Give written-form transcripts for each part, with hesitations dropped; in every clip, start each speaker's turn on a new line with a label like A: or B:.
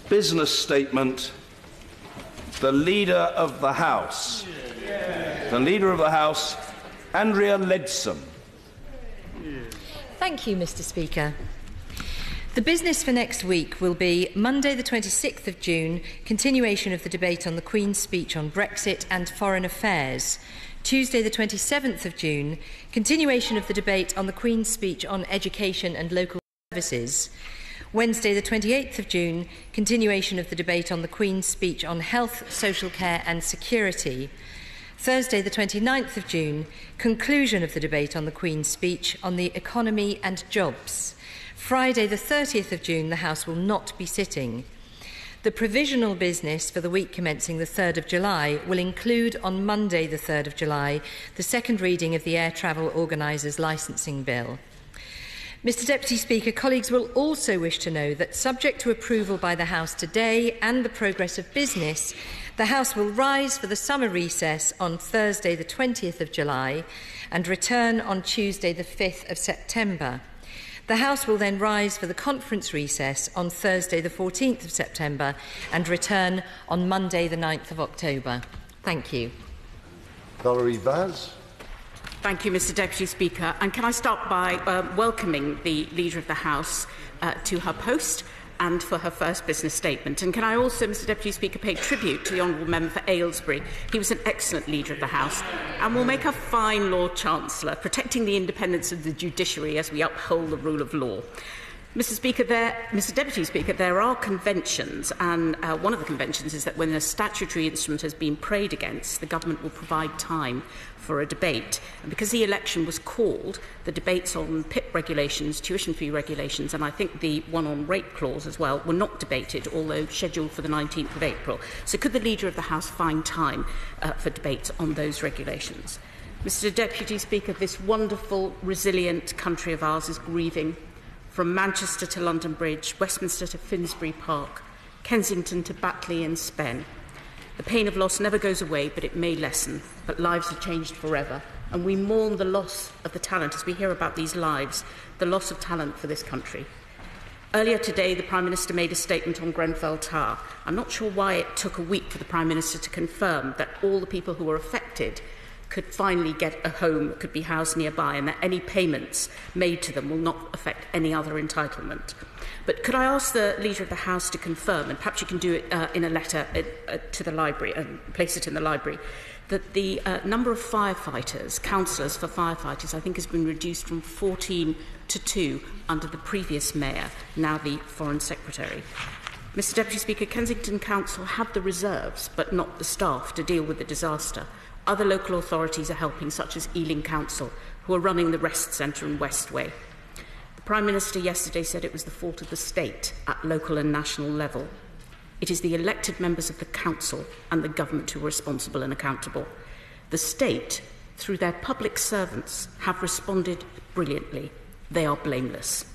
A: Business statement. The Leader of the House. The Leader of the House, Andrea Leadsom.
B: Thank you, Mr. Speaker. The business for next week will be Monday the 26th of June, continuation of the debate on the Queen's speech on Brexit and foreign affairs. Tuesday the 27th of June, continuation of the debate on the Queen's speech on education and local services. Wednesday the 28th of June, continuation of the debate on the Queen's speech on health, social care and security. Thursday the 29th of June, conclusion of the debate on the Queen's speech on the economy and jobs. Friday the 30th of June, the House will not be sitting. The provisional business for the week commencing the 3rd of July will include on Monday the 3rd of July the second reading of the Air Travel Organisers Licensing Bill. Mr Deputy Speaker, colleagues will also wish to know that, subject to approval by the House today and the progress of business, the House will rise for the summer recess on Thursday the 20th of July and return on Tuesday the 5th of September. The House will then rise for the conference recess on Thursday the 14th of September and return on Monday the 9th of October. Thank you.
A: Valerie Vaz.
C: Thank you, Mr Deputy Speaker. And can I start by welcoming the Leader of the House to her post and for her first business statement. And can I also, Mr Deputy Speaker, pay tribute to the Honourable Member for Aylesbury. He was an excellent Leader of the House and will make a fine Lord Chancellor, protecting the independence of the judiciary as we uphold the rule of law. Mr Deputy Speaker, there are conventions, and one of the conventions is that when a statutory instrument has been prayed against, the government will provide time for a debate. And because the election was called, the debates on PIP regulations, tuition fee regulations, and I think the one on rape clause as well, were not debated, although scheduled for the 19th of April. So could the Leader of the House find time for debates on those regulations? Mr Deputy Speaker, this wonderful, resilient country of ours is grieving. From Manchester to London Bridge, Westminster to Finsbury Park, Kensington to Batley and Spen. The pain of loss never goes away, but it may lessen. But lives are changed forever, and we mourn the loss of the talent as we hear about these lives, the loss of talent for this country. Earlier today, the Prime Minister made a statement on Grenfell Tower. I'm not sure why it took a week for the Prime Minister to confirm that all the people who were affected could finally get a home that could be housed nearby, and that any payments made to them will not affect any other entitlement. But could I ask the Leader of the House to confirm, and perhaps you can do it in a letter to the library and place it in the library, that the number of firefighters, councillors for firefighters, I think has been reduced from 14 to 2 under the previous Mayor, now the Foreign Secretary. Mr Deputy Speaker, Kensington Council have the reserves, but not the staff to deal with the disaster. Other local authorities are helping, such as Ealing Council, who are running the Rest Centre in Westway. The Prime Minister yesterday said it was the fault of the state at local and national level. It is the elected members of the Council and the Government who are responsible and accountable. The state, through their public servants, have responded brilliantly. They are blameless.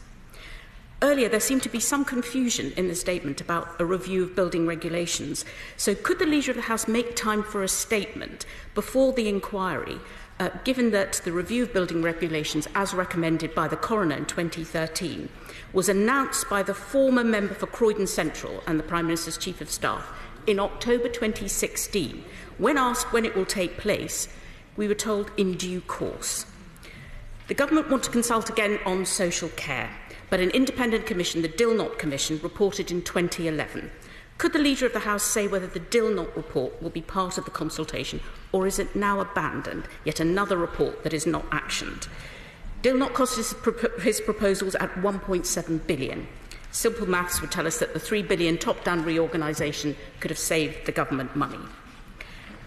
C: Earlier, there seemed to be some confusion in the statement about a review of building regulations. So could the Leader of the House make time for a statement before the inquiry, given that the review of building regulations, as recommended by the coroner in 2013, was announced by the former member for Croydon Central and the Prime Minister's Chief of Staff in October 2016? When asked when it will take place, we were told in due course. The government want to consult again on social care, but an independent commission, the Dilnot Commission, reported in 2011. Could the Leader of the House say whether the Dilnot report will be part of the consultation, or is it now abandoned, yet another report that is not actioned? Dilnot cost his proposals at £1.7 billion. Simple maths would tell us that the £3 billion top-down reorganisation could have saved the government money.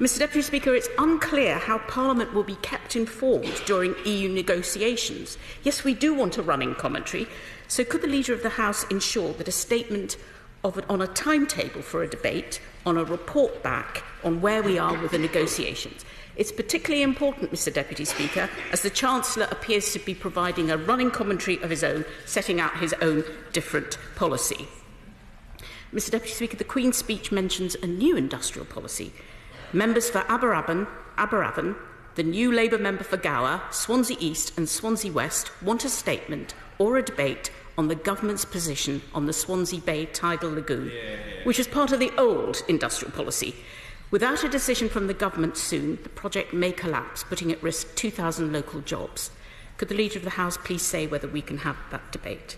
C: Mr Deputy Speaker, it's unclear how Parliament will be kept informed during EU negotiations. Yes, we do want a running commentary, so could the Leader of the House ensure that a statement on a timetable for a debate, on a report back on where we are with the negotiations? It's particularly important, Mr Deputy Speaker, as the Chancellor appears to be providing a running commentary of his own, setting out his own different policy. Mr Deputy Speaker, the Queen's speech mentions a new industrial policy. Members for Aberavon, the new Labour member for Gower, Swansea East and Swansea West want a statement or a debate on the government's position on the Swansea Bay tidal lagoon. which was part of the old industrial policy. Without a decision from the government soon, the project may collapse, putting at risk 2,000 local jobs. Could the Leader of the House please say whether we can have that debate?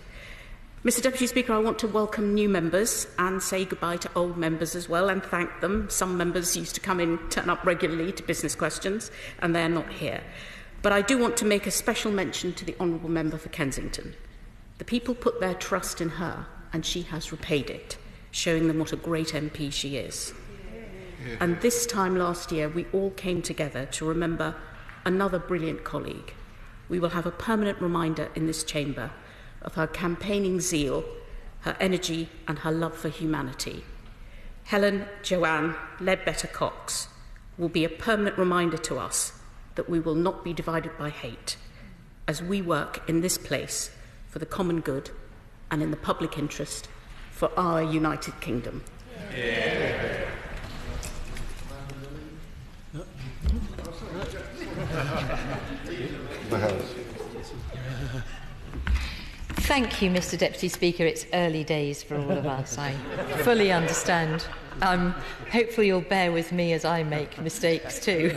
C: Mr Deputy Speaker, I want to welcome new members and say goodbye to old members as well and thank them. Some members used to turn up regularly to business questions, and they're not here. But I do want to make a special mention to the Honourable Member for Kensington. The people put their trust in her, and she has repaid it, showing them what a great MP she is. And this time last year, we all came together to remember another brilliant colleague. We will have a permanent reminder in this chamber of her campaigning zeal, her energy and her love for humanity. Helen Joanne Ledbetter-Cox will be a permanent reminder to us that we will not be divided by hate as we work in this place for the common good and in the public interest for our United Kingdom. Yeah.
B: Thank you, Mr Deputy Speaker. It's early days for all of us. I fully understand. Hopefully you'll bear with me as I make mistakes too.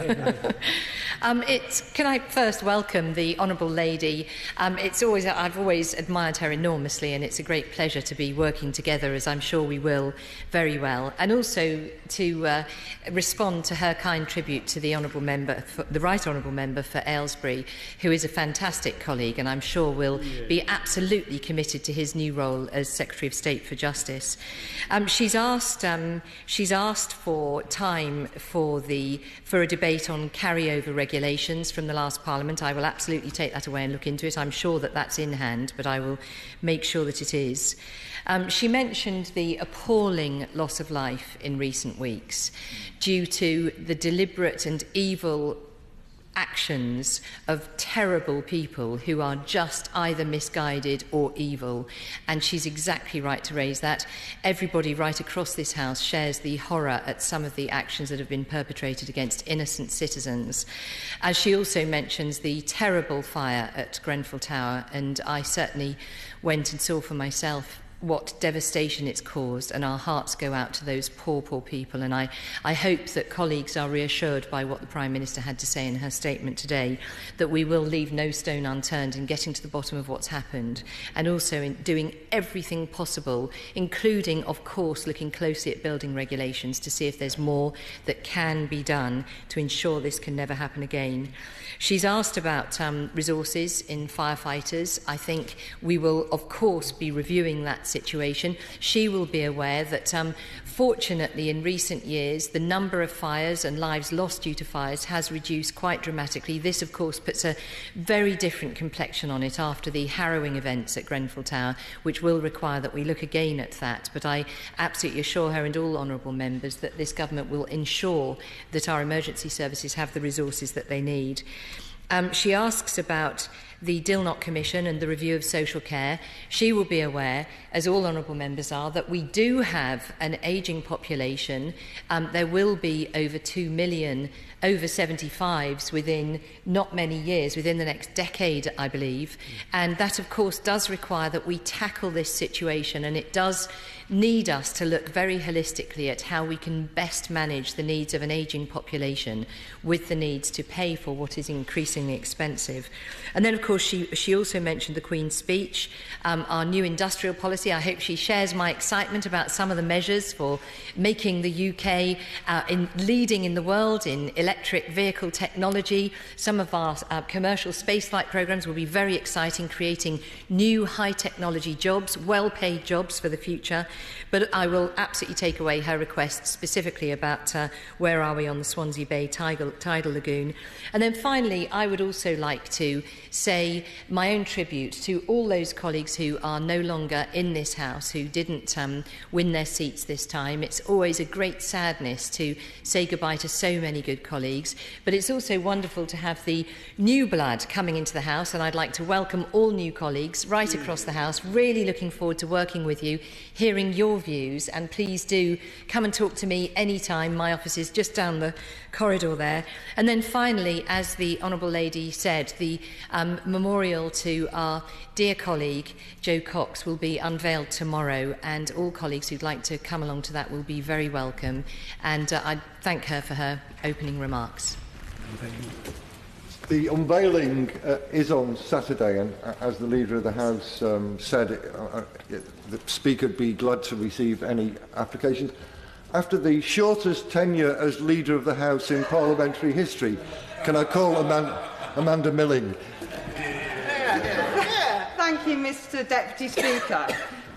B: Can I first welcome the Honourable Lady? I've always admired her enormously, and it's a great pleasure to be working together, as I'm sure we will very well. And also to respond to her kind tribute to the Honourable Member, the Right Honourable Member for Aylesbury, who is a fantastic colleague, and I'm sure will be absolutely committed to his new role as Secretary of State for Justice. She's asked for time for a debate on carryover regulations from the last Parliament. I will absolutely take that away and look into it. I'm sure that that's in hand, but I will make sure that it is. She mentioned the appalling loss of life in recent weeks due to the deliberate and evil actions of terrible people who are just either misguided or evil, and she's exactly right to raise that. Everybody right across this House shares the horror at some of the actions that have been perpetrated against innocent citizens. As she also mentions the terrible fire at Grenfell Tower, and I certainly went and saw for myself what devastation it's caused, and our hearts go out to those poor people. And I hope that colleagues are reassured by what the Prime Minister had to say in her statement today, that we will leave no stone unturned in getting to the bottom of what's happened, and also in doing everything possible, including, of course, looking closely at building regulations to see if there's more that can be done to ensure this can never happen again. She's asked about resources in firefighters. I think we will, of course, be reviewing that situation. She will be aware that fortunately in recent years the number of fires and lives lost due to fires has reduced quite dramatically. This of course puts a very different complexion on it after the harrowing events at Grenfell Tower, which will require that we look again at that. But I absolutely assure her and all honourable members that this government will ensure that our emergency services have the resources that they need. She asks about the Dilnot Commission and the review of social care. She will be aware, as all honourable members are, that we do have an ageing population. There will be over 2 million over 75s within not many years, within the next decade, I believe. And that, of course, does require that we tackle this situation, and it does need us to look very holistically at how we can best manage the needs of an ageing population with the needs to pay for what is increasingly expensive. And then, of course, she also mentioned the Queen's speech, our new industrial policy. I hope she shares my excitement about some of the measures for making the UK leading in the world in electric vehicle technology. Some of our commercial spaceflight programmes will be very exciting, creating new high-technology jobs, well-paid jobs for the future. But I will absolutely take away her request specifically about where are we on the Swansea Bay tidal lagoon. And then finally, I would also like to say my own tribute to all those colleagues who are no longer in this House, who didn't win their seats this time. It's always a great sadness to say goodbye to so many good colleagues, but it's also wonderful to have the new blood coming into the House, and I'd like to welcome all new colleagues right across the House. Really looking forward to working with you, hearing your views, and please do come and talk to me anytime. My office is just down the corridor there. And then finally, as the Honourable Lady said, the memorial to our dear colleague Jo Cox will be unveiled tomorrow, and all colleagues who'd like to come along to that will be very welcome. And I thank her for her opening remarks.
D: The unveiling is on Saturday, and as the Leader of the House said, the Speaker would be glad to receive any applications. After the shortest tenure as Leader of the House in parliamentary history, can I call Amanda Milling?
E: Thank you, Mr Deputy Speaker.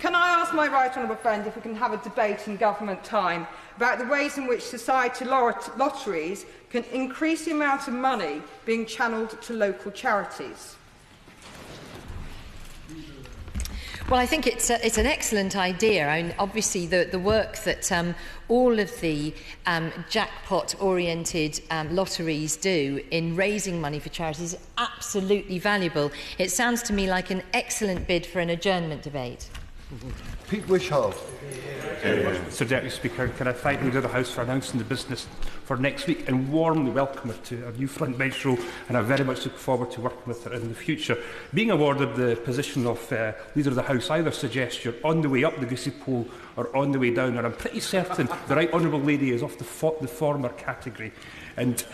E: Can I ask my right honourable friend if we can have a debate in government time about the ways in which society lotteries can increase the amount of money being channelled to local charities?
B: Well, I think it's an excellent idea. I mean, obviously, the work that all of the jackpot-oriented lotteries do in raising money for charities is absolutely valuable. It sounds to me like an excellent bid for an adjournment debate.
D: Pete Wishart.
F: Mr Deputy Speaker, can I thank the Leader of the House for announcing the business for next week and warmly welcome her to her new front bench role, and I very much look forward to working with her in the future. Being awarded the position of Leader of the House either suggests you're on the way up the greasy pole or on the way down, and I'm pretty certain the Right Honourable Lady is of the former category. And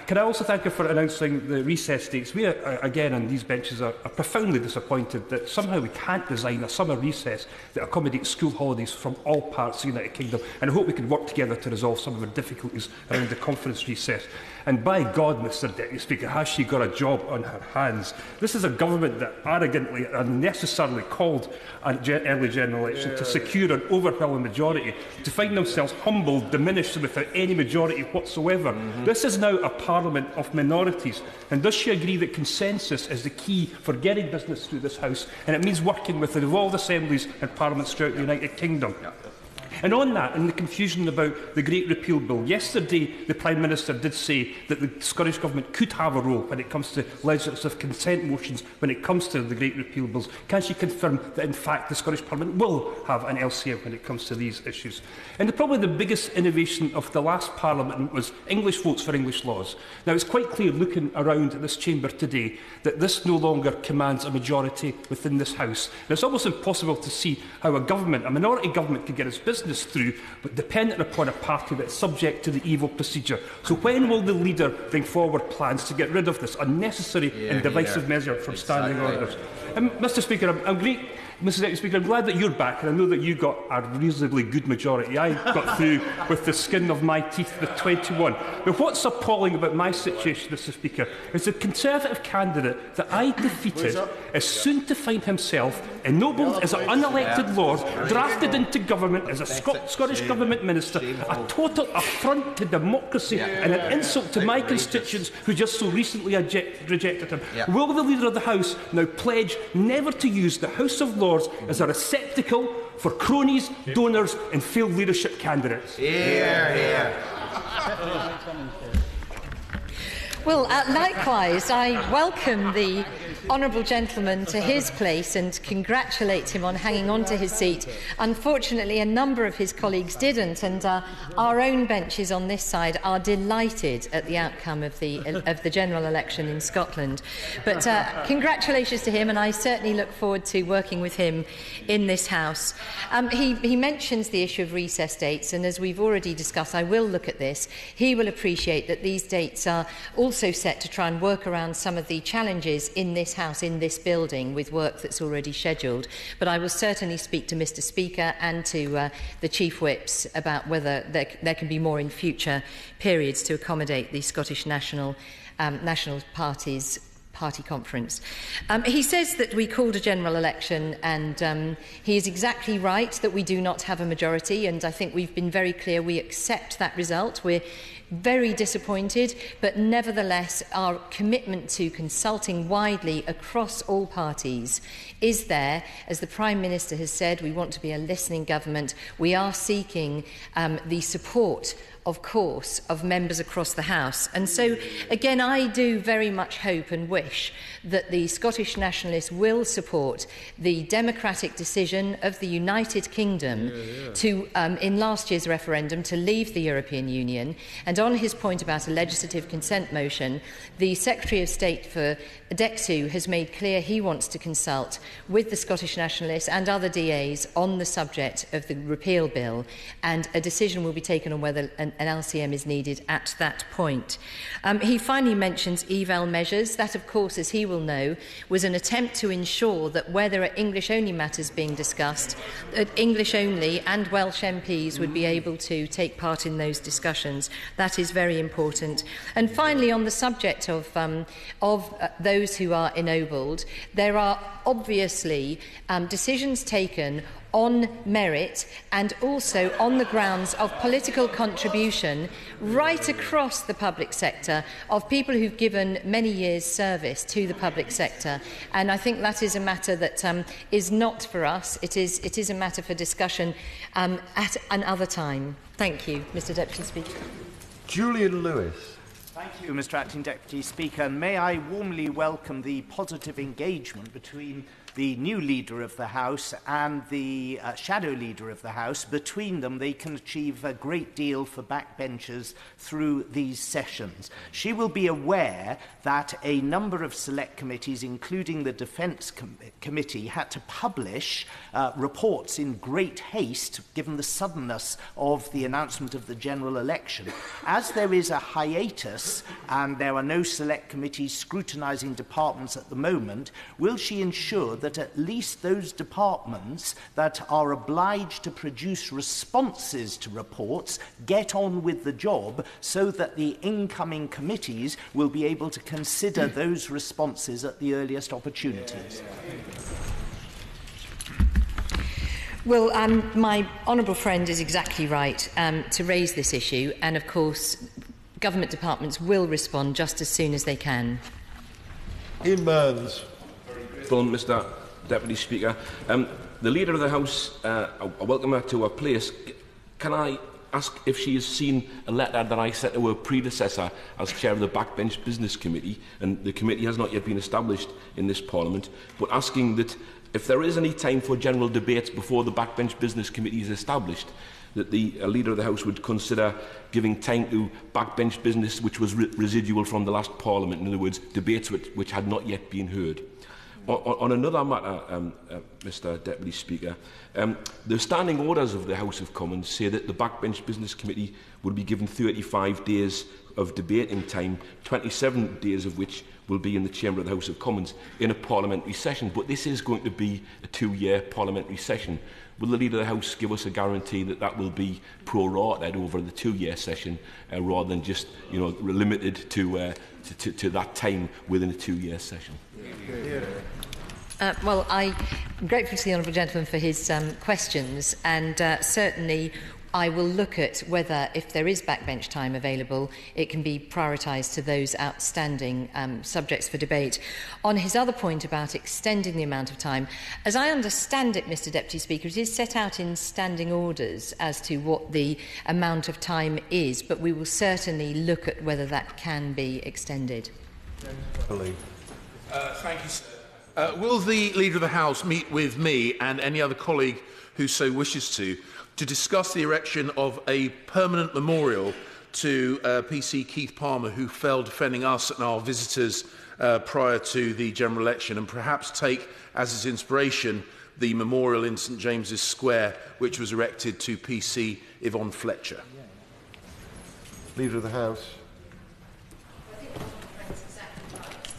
F: can I also thank her for announcing the recess dates? We, again, on these benches are profoundly disappointed that somehow we can't design a summer recess that accommodates school holidays from all parts of the United Kingdom, and I hope we can work together to resolve some of the difficulties around the conference recess. And by God, Mr Deputy Speaker, has she got a job on her hands? This is a government that arrogantly and unnecessarily called an early general election to secure an overwhelming majority, to find themselves humbled, diminished without any majority whatsoever. This is now a parliament of minorities. And does she agree that consensus is the key for getting business through this House, and it means working with the devolved assemblies and parliaments throughout the United Kingdom? And on that, in the confusion about the Great Repeal Bill, yesterday the Prime Minister did say that the Scottish Government could have a role when it comes to legislative consent motions when it comes to the Great Repeal Bills. Can she confirm that in fact the Scottish Parliament will have an LCM when it comes to these issues? And probably the biggest innovation of the last Parliament was English votes for English laws. Now it's quite clear looking around this chamber today that this no longer commands a majority within this House. And it's almost impossible to see how a minority government could get its business through, but dependent upon a party that's subject to the evil procedure. So when will the leader bring forward plans to get rid of this unnecessary and divisive measure from standing orders? Mr Speaker, Mr Deputy Speaker, I'm glad that you're back, and I know that you got a reasonably good majority. I got through with the skin of my teeth with 21. But what's appalling about my situation, Mr Speaker, is the Conservative candidate that I defeated is soon to find himself ennobled as an unelected Lord, drafted into government as a Scottish Government Minister, a total affront to democracy and an insult to my constituents who just so recently rejected him. Will the Leader of the House now pledge never to use the House of Lords as a receptacle for cronies, donors and failed leadership candidates?
B: Well, likewise, I welcome the honourable gentleman to his place and congratulate him on hanging on to his seat. Unfortunately, a number of his colleagues didn't, and our own benches on this side are delighted at the outcome of the general election in Scotland. But congratulations to him, and I certainly look forward to working with him in this House. He mentions the issue of recess dates, and as we've already discussed, I will look at this. He will appreciate that these dates are also set to try and work around some of the challenges in this House, in this building, with work that's already scheduled. But I will certainly speak to Mr Speaker and to the Chief Whips about whether there can be more in future periods to accommodate the Scottish National Party's party conference. He says that we called a general election, and he is exactly right that we do not have a majority, and I think we've been very clear we accept that result. We're very disappointed, but nevertheless our commitment to consulting widely across all parties is there. As the Prime Minister has said, we want to be a listening government. We are seeking the support of course, of members across the House. And so, again, I do very much hope and wish that the Scottish Nationalists will support the democratic decision of the United Kingdom to, in last year's referendum, to leave the European Union. And on his point about a legislative consent motion, the Secretary of State for DECSU has made clear he wants to consult with the Scottish Nationalists and other DAs on the subject of the repeal bill, and a decision will be taken on whether an LCM is needed at that point. He finally mentions eval measures. That, of course, as he will know, was an attempt to ensure that where there are English-only matters being discussed, that English-only and Welsh MPs would be able to take part in those discussions. That is very important. And finally, on the subject of those who are ennobled, there are obviously decisions taken on merit and also on the grounds of political contribution right across the public sector of people who've given many years' service to the public sector. And I think that is a matter that is not for us. It is a matter for discussion at another time. Thank you, Mr Deputy Speaker.
D: Julian Lewis.
G: Thank you, Mr Acting Deputy Speaker. And may I warmly welcome the positive engagement between the new Leader of the House and the Shadow Leader of the House. Between them, they can achieve a great deal for backbenchers through these sessions. She will be aware that a number of select committees, including the Defence Committee, had to publish reports in great haste, given the suddenness of the announcement of the general election. As there is a hiatus and there are no select committees scrutinising departments at the moment, will she ensure that at least those departments that are obliged to produce responses to reports get on with the job, so that the incoming committees will be able to consider those responses at the earliest opportunities?
B: Well, my honourable friend is exactly right to raise this issue, and of course government departments will respond just as soon as they can.
D: Mearns.
H: Mr Deputy Speaker. The Leader of the House, I welcome her to her place. Can I ask if she has seen a letter that I sent to her predecessor as Chair of the Backbench Business Committee, and the committee has not yet been established in this Parliament, but asking that if there is any time for general debates before the Backbench Business Committee is established, that the Leader of the House would consider giving time to backbench business which was residual from the last Parliament, in other words, debates which had not yet been heard. On another matter, Mr Deputy Speaker, the standing orders of the House of Commons say that the Backbench Business Committee will be given 35 days of debating time, 27 days of which will be in the chamber of the House of Commons in a parliamentary session. But this is going to be a 2-year parliamentary session. Will the Leader of the House give us a guarantee that that will be prorated over the 2-year session rather than just, limited to that time within a 2-year session?
B: Well, I'm grateful to the honourable gentleman for his questions, and certainly I will look at whether, if there is backbench time available, it can be prioritised to those outstanding subjects for debate. On his other point about extending the amount of time, as I understand it, Mr Deputy Speaker, it is set out in standing orders as to what the amount of time is, but we will certainly look at whether that can be extended.
I: Thank you, sir. Will the Leader of the House meet with me and any other colleague who so wishes to discuss the erection of a permanent memorial to PC Keith Palmer, who fell defending us and our visitors prior to the general election, and perhaps take as its inspiration the memorial in St James's Square, which was erected to PC Yvonne Fletcher?
D: Leader of the House.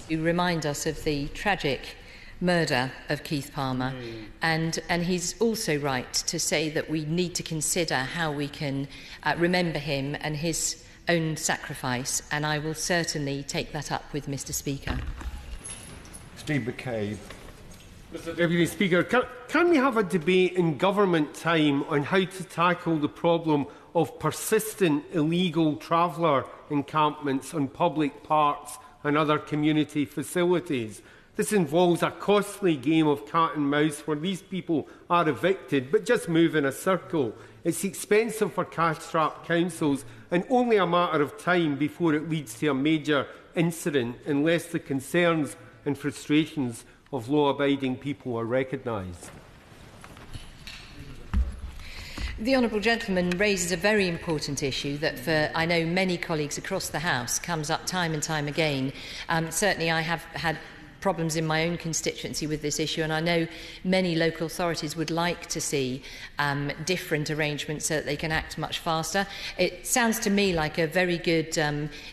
B: You remind us of the tragic murder of Keith Palmer, and he's also right to say that we need to consider how we can remember him and his own sacrifice, and I will certainly take that up with Mr Speaker.
D: Steve McCabe.
J: Mr Deputy Speaker, can we have a debate in government time on how to tackle the problem of persistent illegal traveller encampments on public parks and other community facilities? This involves a costly game of cat and mouse where these people are evicted but just move in a circle. It's expensive for cash-strapped councils and only a matter of time before it leads to a major incident unless the concerns and frustrations of law-abiding people are recognised.
B: The honourable gentleman raises a very important issue that, for I know many colleagues across the House, comes up time and time again. Certainly I have had problems in my own constituency with this issue, and I know many local authorities would like to see different arrangements so that they can act much faster. It sounds to me like a very good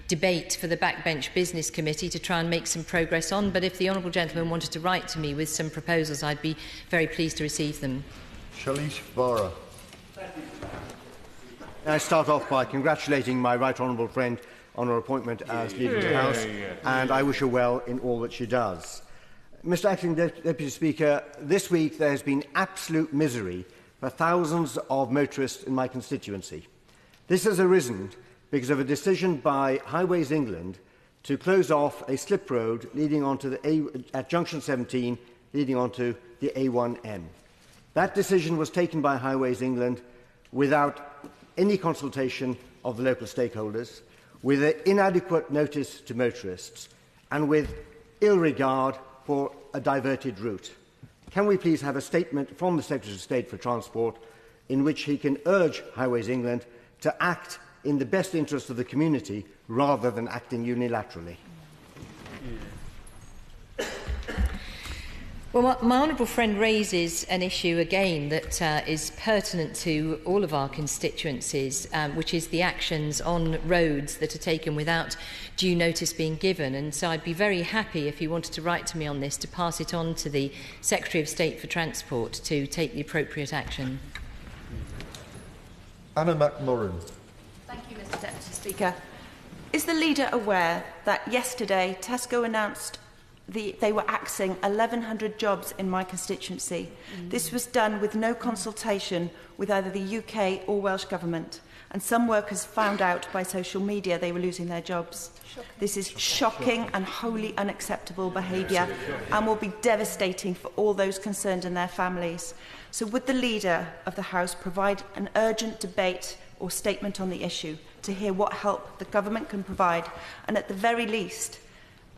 B: debate for the Backbench Business Committee to try and make some progress on, but if the honourable gentleman wanted to write to me with some proposals, I'd be very pleased to receive them.
D: Shailesh Vara.
K: I start off by congratulating my right honourable friend on her appointment as Leader of the House, and I wish her well in all that she does. Mr Acting Deputy Speaker, this week there has been absolute misery for thousands of motorists in my constituency. This has arisen because of a decision by Highways England to close off a slip road leading onto at Junction 17, leading onto the A1M. That decision was taken by Highways England without any consultation of the local stakeholders, with inadequate notice to motorists, and with ill regard for a diverted route. Can we please have a statement from the Secretary of State for Transport in which he can urge Highways England to act in the best interest of the community rather than acting unilaterally?
B: Well, my honourable friend raises an issue again that is pertinent to all of our constituencies, which is the actions on roads that are taken without due notice being given. And so I'd be very happy if you wanted to write to me on this to pass it on to the Secretary of State for Transport to take the appropriate action.
D: Anna McMorrin.
L: Thank you, Mr Deputy Speaker. Is the Leader aware that yesterday Tesco announced they were axing 1,100 jobs in my constituency? This was done with no consultation with either the UK or Welsh Government, and some workers found out by social media they were losing their jobs. This is shocking and wholly unacceptable behaviour and will be devastating for all those concerned and their families. So would the Leader of the House provide an urgent debate or statement on the issue to hear what help the Government can provide, and at the very least,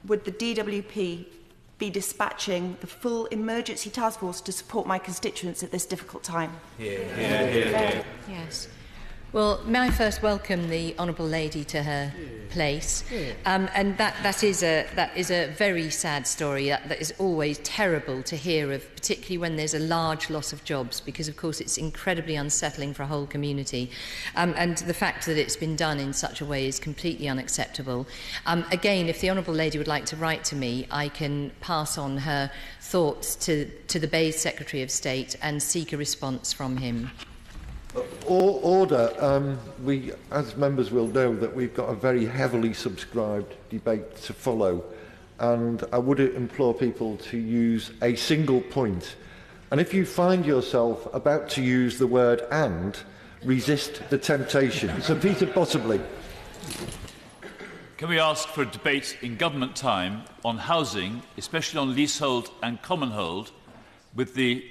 L: would the DWP be dispatching the full emergency task force to support my constituents at this difficult time?
B: Yes. Well, may I first welcome the honourable lady to her place, and that is a very sad story. That is always terrible to hear of, particularly when there's a large loss of jobs, because of course it's incredibly unsettling for a whole community, and the fact that it's been done in such a way is completely unacceptable. Again, if the honourable lady would like to write to me, I can pass on her thoughts to the Bayes Secretary of State and seek a response from him.
D: Order. We, as members will know, that we've got a very heavily subscribed debate to follow, and I would implore people to use a single point. And if you find yourself about to use the word "and," resist the temptation. So, Peter Bottomley.
M: Can we ask for a debate in government time on housing, especially on leasehold and commonhold, with the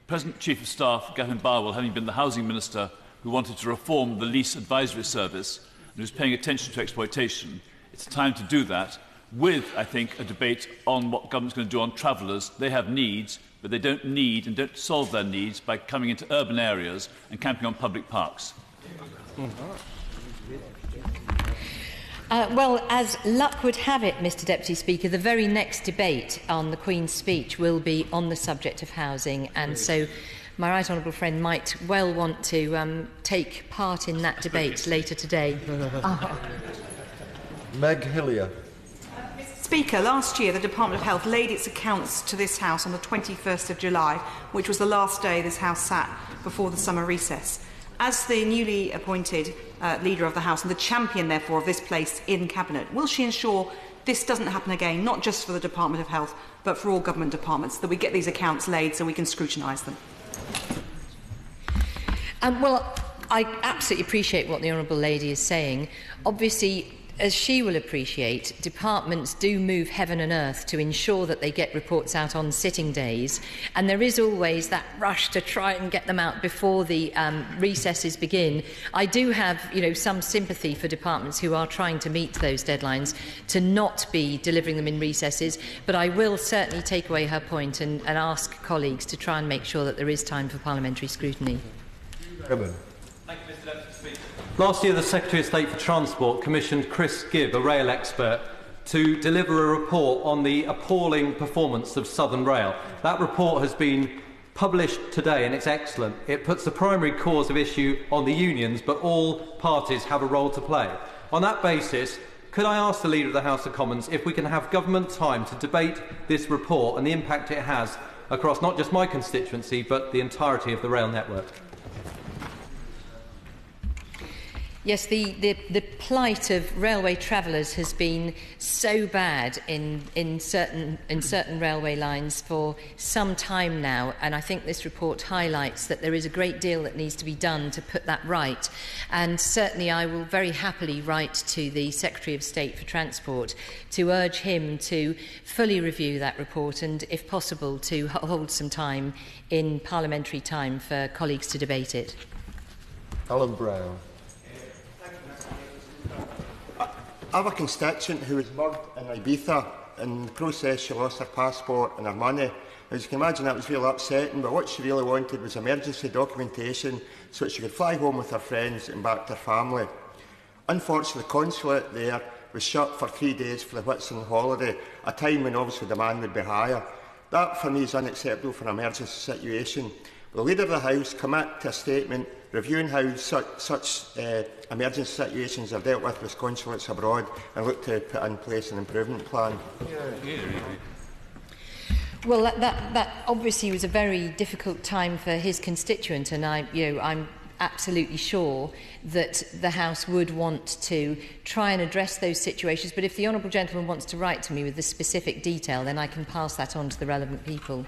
M: Present Chief of Staff, Gavin Barwell, having been the Housing Minister who wanted to reform the Lease Advisory Service and who's paying attention to exploitation? It's time to do that with, I think, a debate on what government's going to do on travellers. They have needs, but they don't need and don't solve their needs by coming into urban areas and camping on public parks.
B: Well, as luck would have it, Mr Deputy Speaker, the very next debate on the Queen's speech will be on the subject of housing, and so my right honourable friend might well want to take part in that debate later today.
D: Meg Hillier.
N: Mr Speaker, last year the Department of Health laid its accounts to this House on the 21st of July, which was the last day this House sat before the summer recess. As the newly appointed Leader of the House and the champion, therefore, of this place in Cabinet, will she ensure this doesn't happen again, not just for the Department of Health, but for all government departments, that we get these accounts laid so we can scrutinise them?
B: Well, I absolutely appreciate what the honourable lady is saying. Obviously, as she will appreciate, departments do move heaven and earth to ensure that they get reports out on sitting days, and there is always that rush to try and get them out before the recesses begin. I do have, some sympathy for departments who are trying to meet those deadlines to not be delivering them in recesses, but I will certainly take away her point and ask colleagues to try and make sure that there is time for parliamentary scrutiny.
O: Thank you, Mr Deputy Speaker. Last year, the Secretary of State for Transport commissioned Chris Gibb, a rail expert, to deliver a report on the appalling performance of Southern Rail. That report has been published today and it's excellent. It puts the primary cause of issue on the unions, but all parties have a role to play. On that basis, could I ask the Leader of the House of Commons if we can have government time to debate this report and the impact it has across not just my constituency, but the entirety of the rail network?
B: Yes, the plight of railway travellers has been so bad in certain railway lines for some time now, and I think this report highlights that there is a great deal that needs to be done to put that right. And certainly I will very happily write to the Secretary of State for Transport to urge him to fully review that report and, if possible, to hold some time in parliamentary time for colleagues to debate it.
D: Alan Brown.
P: I have a constituent who was murdered in Ibiza. In the process, she lost her passport and her money. As you can imagine, that was really upsetting, but what she really wanted was emergency documentation so that she could fly home with her friends and back to her family. Unfortunately, the consulate there was shut for 3 days for the Whitsun holiday, a time when obviously demand would be higher. That, for me, is unacceptable for an emergency situation. The Leader of the House commit to a statement reviewing how such emergency situations are dealt with consulates abroad and look to put in place an improvement plan.
B: Well, that obviously was a very difficult time for his constituent, and I'm absolutely sure that the House would want to try and address those situations. But if the honourable gentleman wants to write to me with the specific detail, then I can pass that on to the relevant people.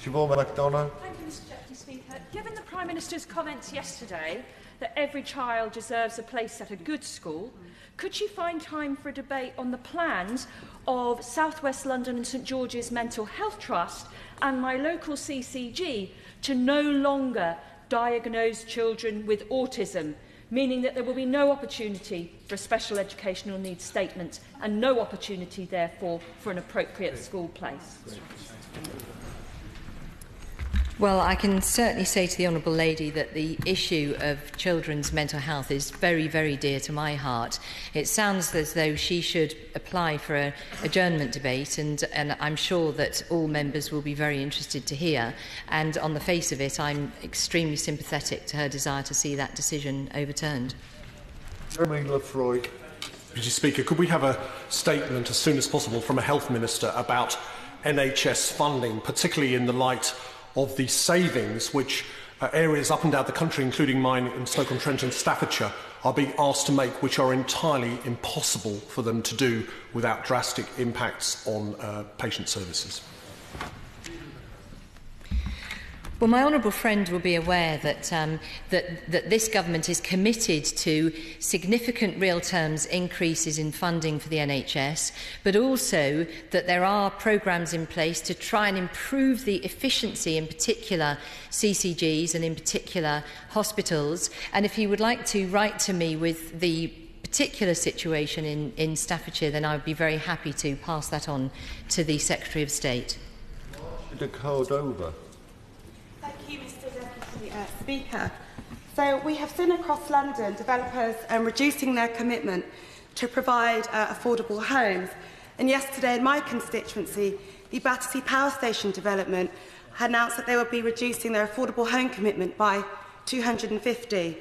D: Siobhain McDonagh.
Q: Thank you, Mr Deputy Speaker. Given the Prime Minister's comments yesterday that every child deserves a place at a good school, could she find time for a debate on the plans of South West London and St George's Mental Health Trust and my local CCG to no longer diagnose children with autism, meaning that there will be no opportunity for a special educational needs statement and no opportunity, therefore, for an appropriate school place?
B: Well, I can certainly say to the Honourable Lady that the issue of children's mental health is very, very dear to my heart. It sounds as though she should apply for an adjournment debate, and I'm sure that all members will be very interested to hear. And on the face of it, I'm extremely sympathetic to her desire to see that decision overturned.
D: Lefroy.
R: Mr Speaker, could we have a statement as soon as possible from a Health Minister about NHS funding, particularly in the light of the savings which areas up and down the country, including mine in Stoke-on-Trent and Staffordshire, are being asked to make, which are entirely impossible for them to do without drastic impacts on patient services?
B: Well, my honourable friend will be aware that, that this government is committed to significant real terms increases in funding for the NHS, but also that there are programmes in place to try and improve the efficiency, in particular CCGs and in particular hospitals. And if you would like to write to me with the particular situation in Staffordshire, then I would be very happy to pass that on to the Secretary of State.
D: Marsha De Cordova.
S: Thank you, Mr Deputy Speaker. So we have seen across London developers reducing their commitment to provide affordable homes. And yesterday in my constituency, the Battersea Power Station development had announced that they would be reducing their affordable home commitment by 250.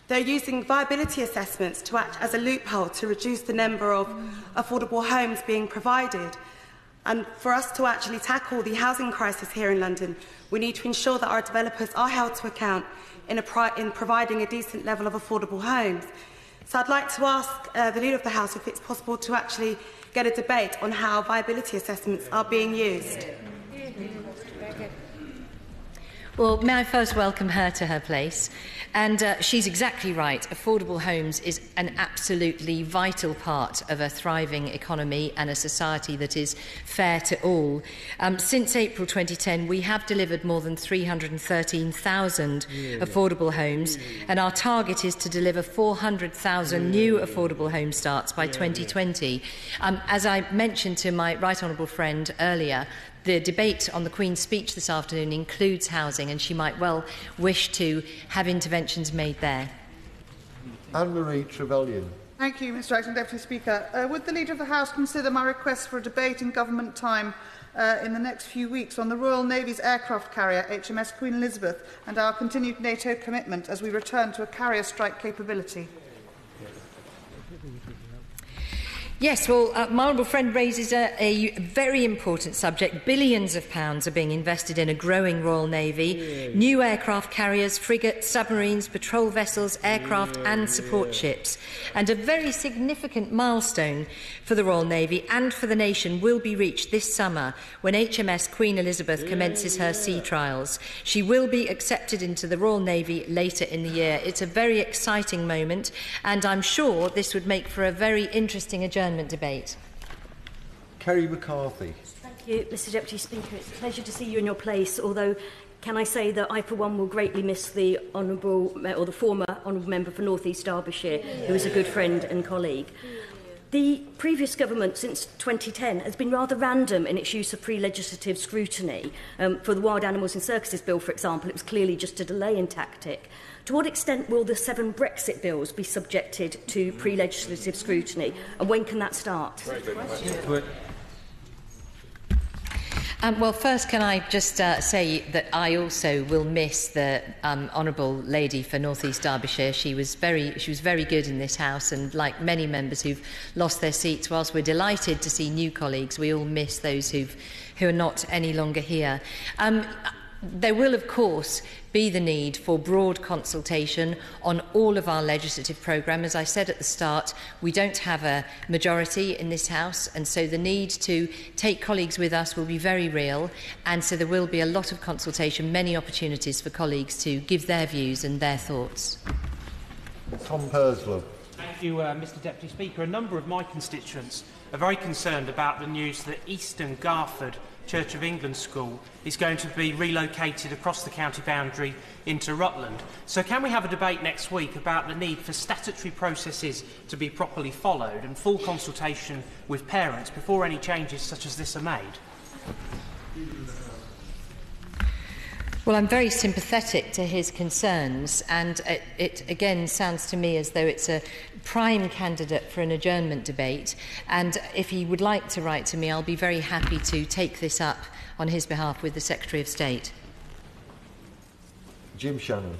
S: They're using viability assessments to act as a loophole to reduce the number of affordable homes being provided. And for us to actually tackle the housing crisis here in London, we need to ensure that our developers are held to account in providing a decent level of affordable homes. So I'd like to ask the Leader of the House if it's possible to actually get a debate on how viability assessments are being used.
B: Well, may I first welcome her to her place? And she's exactly right. Affordable homes is an absolutely vital part of a thriving economy and a society that is fair to all. Since April 2010, we have delivered more than 313,000 affordable homes, and our target is to deliver 400,000 new affordable home starts by 2020. As I mentioned to my right honourable friend earlier, the debate on the Queen's speech this afternoon includes housing, and she might well wish to have interventions made there.
D: Anne-Marie Trevelyan.
T: Thank you, Mr Acting Deputy Speaker. Would the Leader of the House consider my request for a debate in government time in the next few weeks on the Royal Navy's aircraft carrier HMS Queen Elizabeth and our continued NATO commitment as we return to a carrier strike capability?
B: Yes, well, my honourable friend raises a very important subject. Billions of pounds are being invested in a growing Royal Navy, new aircraft carriers, frigates, submarines, patrol vessels, aircraft and support ships. And a very significant milestone for the Royal Navy and for the nation will be reached this summer when HMS Queen Elizabeth commences her sea trials. She will be accepted into the Royal Navy later in the year. It's a very exciting moment, and I'm sure this would make for a very interesting adjournment debate.
D: Kerry McCarthy.
U: Thank you, Mr Deputy Speaker. It's a pleasure to see you in your place, although can I say that I, for one, will greatly miss the the former Honourable Member for North East Derbyshire, who is a good friend and colleague. The previous government, since 2010, has been rather random in its use of pre-legislative scrutiny. For the Wild Animals in Circuses Bill, for example, it was clearly just a delaying tactic. To what extent will the 7 Brexit bills be subjected to pre-legislative scrutiny, and when can that start?
B: Well, first, can I just say that I also will miss the honourable lady for North East Derbyshire. She was very good in this House, and like many members who've lost their seats, whilst we're delighted to see new colleagues, we all miss those who are not any longer here. There will, of course, be the need for broad consultation on all of our legislative programme. As I said at the start, we don't have a majority in this House, and so the need to take colleagues with us will be very real, and so there will be a lot of consultation, many opportunities for colleagues to give their views and their thoughts.
D: Pursglove.
V: Thank you, Mr Deputy Speaker. A number of my constituents are very concerned about the news that Eastern Garford Church of England School is going to be relocated across the county boundary into Rutland. So can we have a debate next week about the need for statutory processes to be properly followed and full consultation with parents before any changes such as this are made?
B: Well, I'm very sympathetic to his concerns, and it again sounds to me as though it's a prime candidate for an adjournment debate, and if he would like to write to me, I'll be very happy to take this up on his behalf with the Secretary of State.
D: Jim Shannon.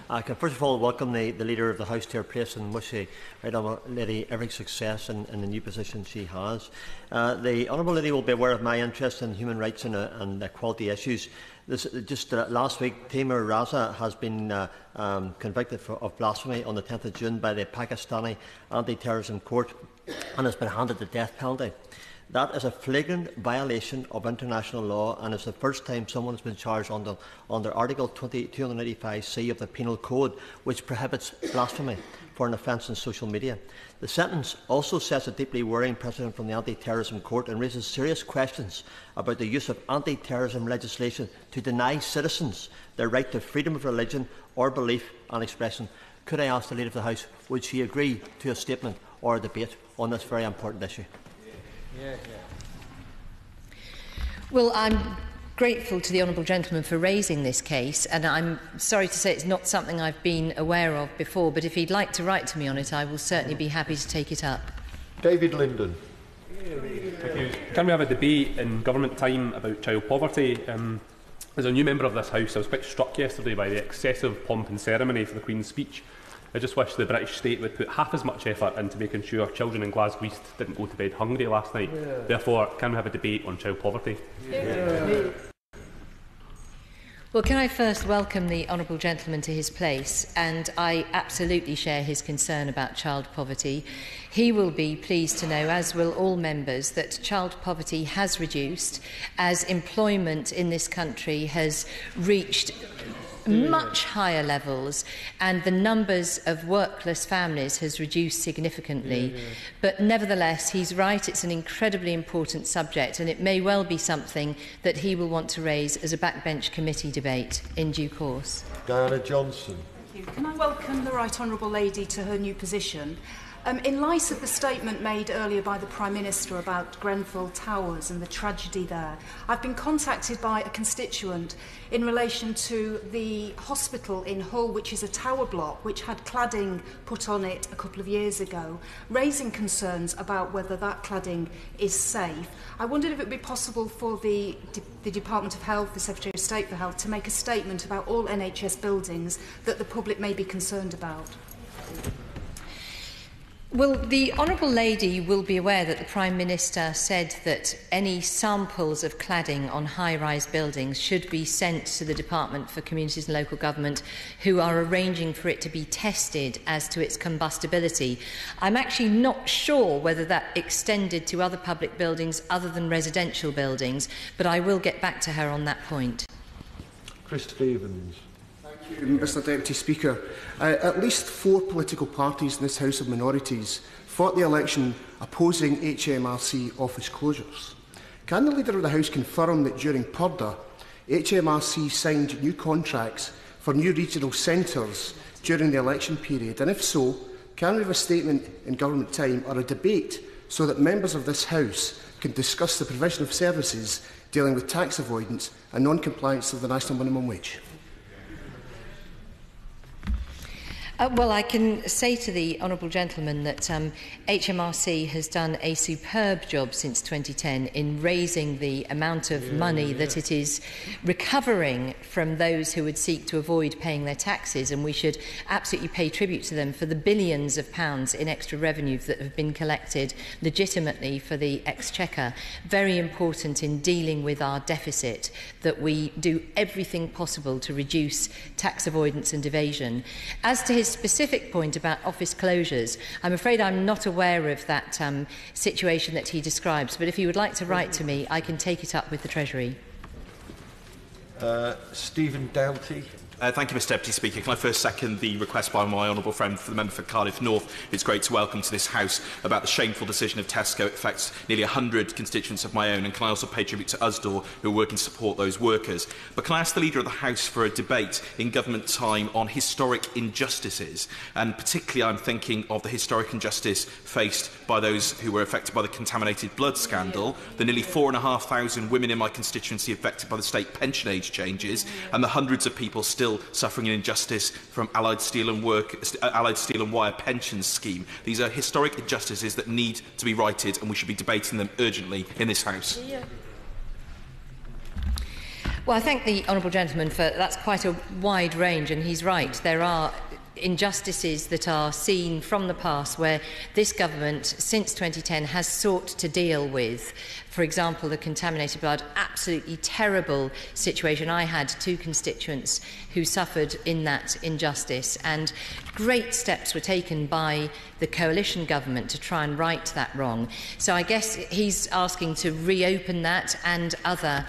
W: I can first of all welcome the Leader of the House to her place and wish the Right Honourable Lady every success in the new position she has. The Honourable Lady will be aware of my interest in human rights and equality issues. Last week, Taimur Raza has been convicted of blasphemy on the 10th of June by the Pakistani Anti-Terrorism Court and has been handed the death penalty. That is a flagrant violation of international law, and it's the first time someone has been charged under Article 285C of the Penal Code, which prohibits blasphemy for an offence in social media. The sentence also sets a deeply worrying precedent from the Anti-Terrorism Court and raises serious questions about the use of anti-terrorism legislation to deny citizens their right to freedom of religion or belief and expression. Could I ask the Leader of the House, would she agree to a statement or a debate on this very important issue?
B: Well, I'm grateful to the honourable gentleman for raising this case, and I'm sorry to say it's not something I've been aware of before, but if he'd like to write to me on it, I will certainly be happy to take it up.
D: David Linden.
X: Can we have a debate in government time about child poverty? As a new member of this House, I was quite struck yesterday by the excessive pomp and ceremony for the Queen's speech. I just wish the British state would put half as much effort into making sure children in Glasgow East didn't go to bed hungry last night. Therefore, can we have a debate on child poverty?
B: Well, Well, can I first welcome the honourable gentleman to his place, and I absolutely share his concern about child poverty. He will be pleased to know, as will all members, that child poverty has reduced as employment in this country has reached much higher levels, and the numbers of workless families has reduced significantly. But nevertheless, he's right, it's an incredibly important subject, and it may well be something that he will want to raise as a backbench committee debate in due course.
D: Diana Johnson.
N: Thank you. Can I welcome the Right Honourable Lady to her new position? In light of the statement made earlier by the Prime Minister about Grenfell Towers and the tragedy there, I've been contacted by a constituent in relation to the hospital in Hull, which is a tower block which had cladding put on it a couple of years ago, raising concerns about whether that cladding is safe. I wondered if it would be possible for the Department of Health, the Secretary of State for Health, to make a statement about all NHS buildings that the public may be concerned about.
B: Well, the Honourable Lady will be aware that the Prime Minister said that any samples of cladding on high-rise buildings should be sent to the Department for Communities and Local Government, who are arranging for it to be tested as to its combustibility. I'm actually not sure whether that extended to other public buildings other than residential buildings, but I will get back to her on that point.
D: Chris Stevens.
A: Thank you, Mr Deputy Speaker. At least 4 political parties in this House of Minorities fought the election opposing HMRC office closures. Can the Leader of the House confirm that during Purdah, HMRC signed new contracts for new regional centres during the election period? And if so, can we have a statement in government time or a debate so that members of this House can discuss the provision of services dealing with tax avoidance and non-compliance of the national minimum wage?
B: Well, I can say to the honourable gentleman that HMRC has done a superb job since 2010 in raising the amount of money that it is recovering from those who would seek to avoid paying their taxes, and we should absolutely pay tribute to them for the billions of pounds in extra revenue that have been collected legitimately for the Exchequer. Very important in dealing with our deficit that we do everything possible to reduce tax avoidance and evasion. As to his specific point about office closures, I'm afraid I'm not aware of that situation that he describes, but if he would like to write to me, I can take it up with the Treasury.
D: Stephen Doughty.
C: Thank you, Mr Deputy Speaker. Can I first second the request by my honourable friend for the member for Cardiff North? It's great to welcome to this House about the shameful decision of Tesco. It affects nearly 100 constituents of my own, and can I also pay tribute to USDOR, who are working to support those workers. But can I ask the Leader of the House for a debate in government time on historic injustices, and particularly I'm thinking of the historic injustice faced by those who were affected by the contaminated blood scandal, the nearly 4,500 women in my constituency affected by the state pension age changes, and the hundreds of people still suffering an injustice from Allied Steel and Wire pension scheme. These are historic injustices that need to be righted, and we should be debating them urgently in this House.
B: Well, I thank the honourable gentleman for that's quite a wide range, and he's right. There are injustices that are seen from the past where this government, since 2010, has sought to deal with. For example, the contaminated blood, absolutely terrible situation. I had 2 constituents who suffered in that injustice, and great steps were taken by the coalition government to try and right that wrong. So I guess he's asking to reopen that and other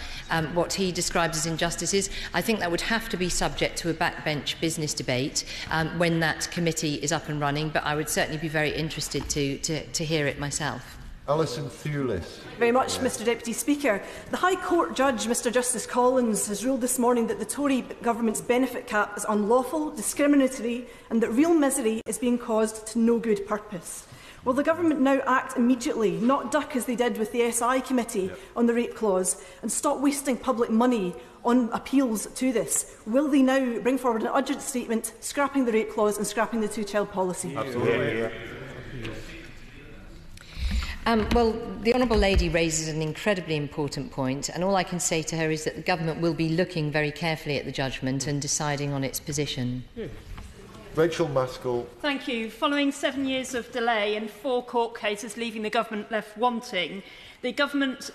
B: what he describes as injustices. I think that would have to be subject to a backbench business debate when that committee is up and running, but I would certainly be very interested to hear it myself.
D: Alison Thewliss.
E: Very much, Mr Deputy Speaker. The High Court Judge, Mr Justice Collins, has ruled this morning that the Tory government's benefit cap is unlawful, discriminatory, and that real misery is being caused to no good purpose. Will the government now act immediately, not duck as they did with the SI committee on the rape clause, and stop wasting public money on appeals to this? Will they now bring forward an urgent statement scrapping the rape clause and scrapping the two-child policy?
C: Absolutely.
B: Well, the Honourable Lady raises an incredibly important point, and all I can say to her is that the government will be looking very carefully at the judgment and deciding on its position.
D: Rachael Maskell.
Q: Thank you. Following 7 years of delay and 4 court cases leaving the government left wanting, the government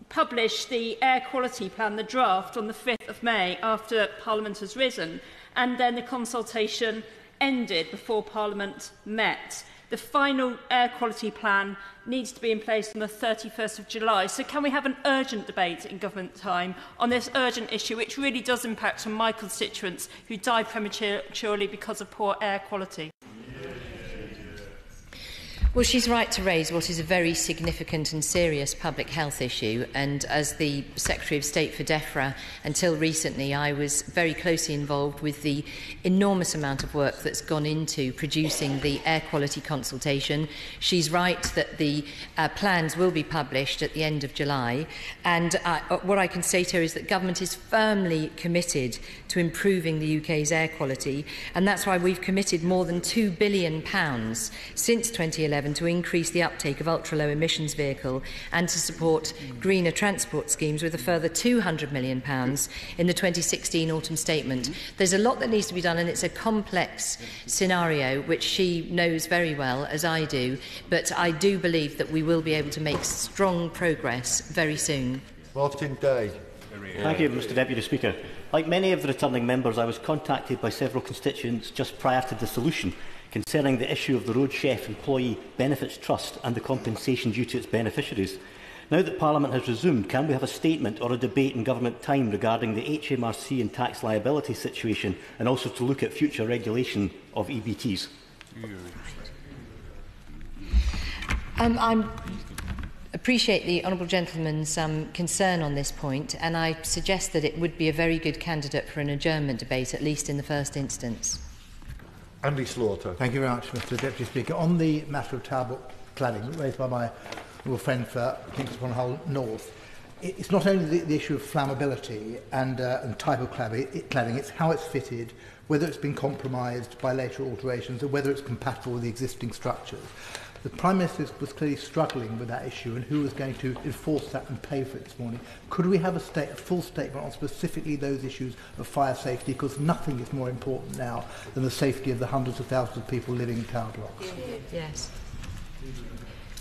Q: publish the air quality plan, the draft, on the 5th of May after Parliament has risen, and then the consultation ended before Parliament met. The final air quality plan needs to be in place on the 31st of July. So can we have an urgent debate in government time on this urgent issue, which really does impact on my constituents who die prematurely because of poor air quality?
B: Well, she's right to raise what is a very significant and serious public health issue, and as the Secretary of State for DEFRA until recently, I was very closely involved with the enormous amount of work that's gone into producing the air quality consultation. She's right that the plans will be published at the end of July, and what I can say to her is that government is firmly committed to improving the UK's air quality, and that's why we've committed more than £2 billion since 2011 to increase the uptake of ultra-low emissions vehicle and to support greener transport schemes with a further £200 million in the 2016 autumn statement. There's a lot that needs to be done, and it's a complex scenario which she knows very well, as I do, but I do believe that we will be able to make strong progress very soon.
D: Martyn Day.
F: Thank you, Mr Deputy Speaker. Like many of the returning members, I was contacted by several constituents just prior to dissolution concerning the issue of the Road Chef Employee Benefits Trust and the compensation due to its beneficiaries. Now that Parliament has resumed, can we have a statement or a debate in government time regarding the HMRC and tax liability situation, and also to look at future regulation of EBTs?
B: I appreciate the honourable gentleman's concern on this point, and I suggest that it would be a very good candidate for an adjournment debate, at least in the first instance.
D: Andy Slaughter.
G: Thank you very much, Mr Deputy Speaker. On the matter of Talbot cladding, raised by my little friend for Kingston upon Hull North, it's not only the issue of flammability and type of cladding, it's how it's fitted, whether it's been compromised by later alterations, or whether it's compatible with the existing structures. The Prime Minister was clearly struggling with that issue, and who was going to enforce that and pay for it this morning. Could we have a full statement on specifically those issues of fire safety, because nothing is more important now than the safety of the hundreds of thousands of people living in tower blocks?
B: Yes.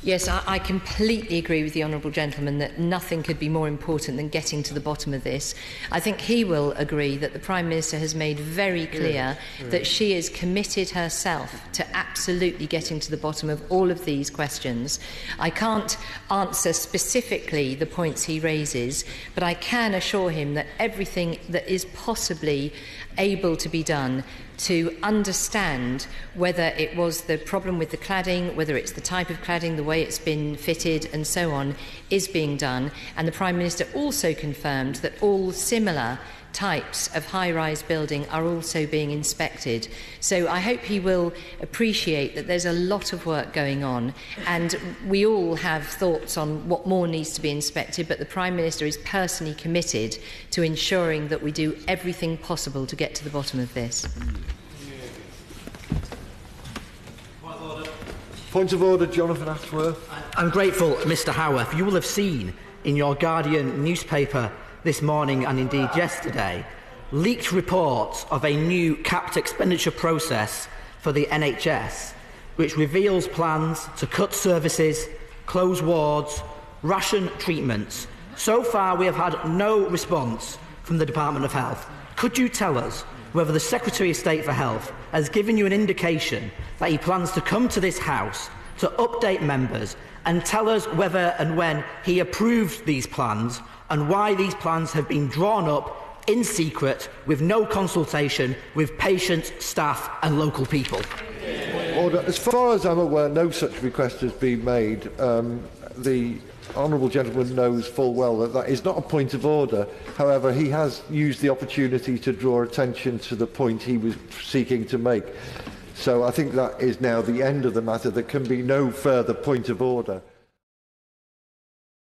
B: Yes, I completely agree with the honourable gentleman that nothing could be more important than getting to the bottom of this. I think he will agree that the Prime Minister has made very clear that she is committed herself to absolutely getting to the bottom of all of these questions. I can't answer specifically the points he raises, but I can assure him that everything that is possibly able to be done to understand whether it was the problem with the cladding, whether it's the type of cladding, the way it's been fitted and so on, is being done. And the Prime Minister also confirmed that all similar types of high-rise building are also being inspected. So I hope he will appreciate that there's a lot of work going on, and we all have thoughts on what more needs to be inspected, but the Prime Minister is personally committed to ensuring that we do everything possible to get to the bottom of this.
D: Point of order, Jonathan Ashworth.
H: I'm grateful, Mr Howarth. You will have seen in your Guardian newspaper this morning, and indeed yesterday, leaked reports of a new capped expenditure process for the NHS, which reveals plans to cut services, close wards, ration treatments. So far, we have had no response from the Department of Health. Could you tell us whether the Secretary of State for Health has given you an indication that he plans to come to this House to update members and tell us whether and when he approved these plans, and why these plans have been drawn up in secret with no consultation with patients, staff and local people?
D: Order. As far as I'm aware, no such request has been made. The honourable gentleman knows full well that that is not a point of order. However, he has used the opportunity to draw attention to the point he was seeking to make. So I think that is now the end of the matter. There can be no further point of order.